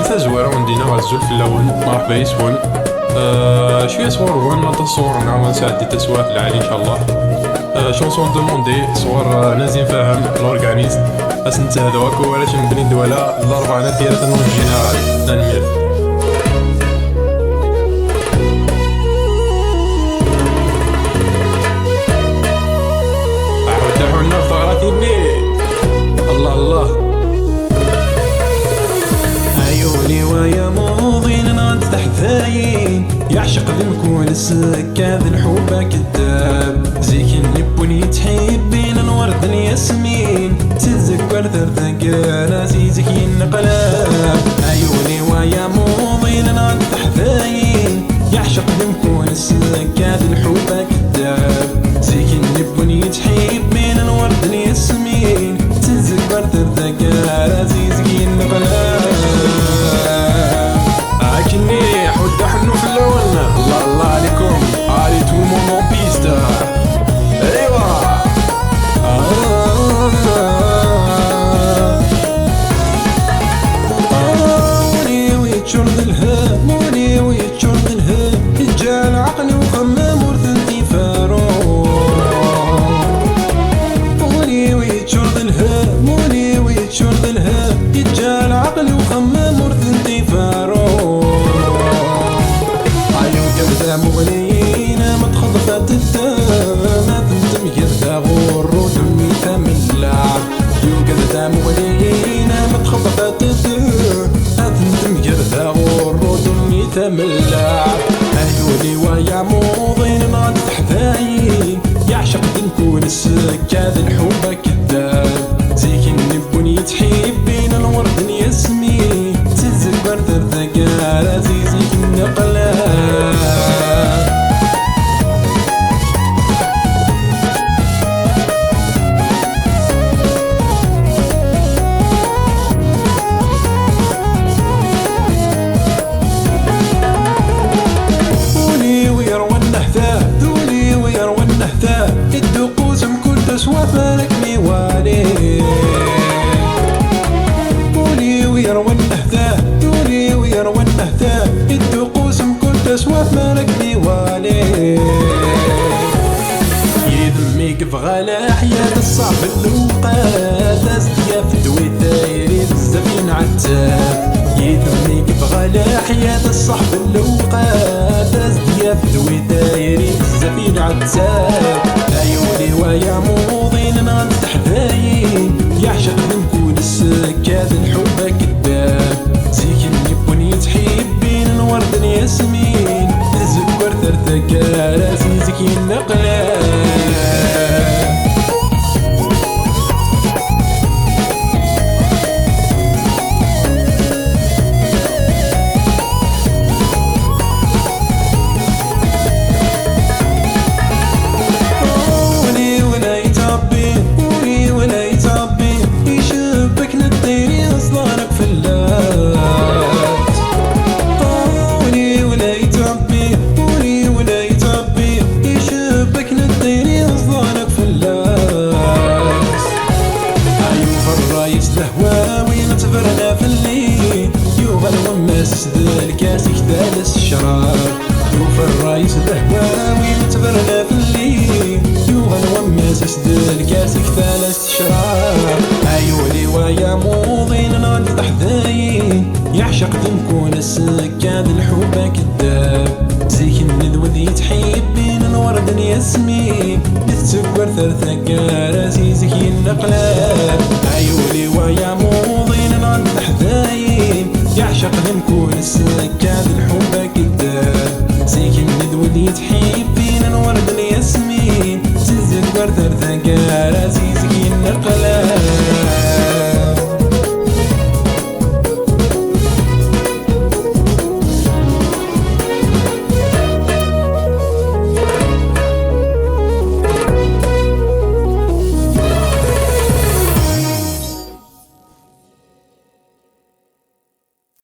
تزوار وندينا غزول في اللون مرحبا يسون. شويه صور هو نعطي الصور نعاود نساعد تسوات العالي ان شاء الله. شونسون دوموندي صور نازين فاهم لورغانيست اسنت هذوك وعلاش نبني دوله الاربعه ديالات نون جينيرال نمير. حنا فغراتيني الله الله عيوني ويا موضين نغد تحتاين يعشق ذنكون السكاذ الحب كذاب زيك النبوني تحبين الورد الياسمين تزك ورثر ثقال عزيزك ينقلاب. عيوني ويا موضين نغد تحتاين يعشق ذنكون السكاذ الحب كذاب زيك النبوني تحبين الورد الياسمين تزك ورثر ثقال عزيزك ينقلاب. عاكني حد حنو في اللون الله الله عليكم علي تو مونو بيستا ايوا موني ويتشرد الهام موني ويتشرد الهام رجال عقلي وخمام ورثنتي فارو موني ويتشرد الهام موني ويتشرد الهام رجال عقلي وخمام ورثنتي فارو. مغنينا ما تخضفت الدم ما تندم يرثى غرو دمي تملع يوجد مغنينا ما تخضفت الدم ما تندم يرثى غرو دمي تملع. عيوني ويا موضين نغد تحتاين يعشق نكون السكاذ الحب كذاب زيك النبوني تحبين الورد ياسمين تزك برثر ثقال عزيزك النقلاب. الدقوس مكنت سوافرك ميوالي قولي ويروى النهداء دولي ويروى النهداء الدقوس مكنت سوافرك ميوالي. يدميك بغلا حياة الصعب اللوقات ازديا في دوي دايري بزاف ينعتاب يدميك بغلا حياة الصحب اللوقات ازديا في دوي دايري بزاف ينعتاب. عيوني ويا موضين نغد تحذاين يعشق نكون السكاذ الحب كذاب زيك النبوني تحبين الورد الياسمين تزك ورثر ثقال عزيزك ينقلاب. تفرنا في الليل يوغل وماس الكاس يختالس الشراب يوفى الرايس الهواوي تفرنا في الليل يوغل وماس الكاس يختالس الشراب. عيوني ويا موضين نغد تحذاين يعشق نكون السكاذ الحب كذاب زيك الندوذ يتحبين الورد الياسمين بالسكر ثرثك عزيزك ينقلاب. عيوني ويا موضين نغد تحذاين يعشق نكون السكاذ الحب كذاب زيك الندوذ يتحبين الورد الياسمين بالسكر ثرثك عزيزك ينقلاب.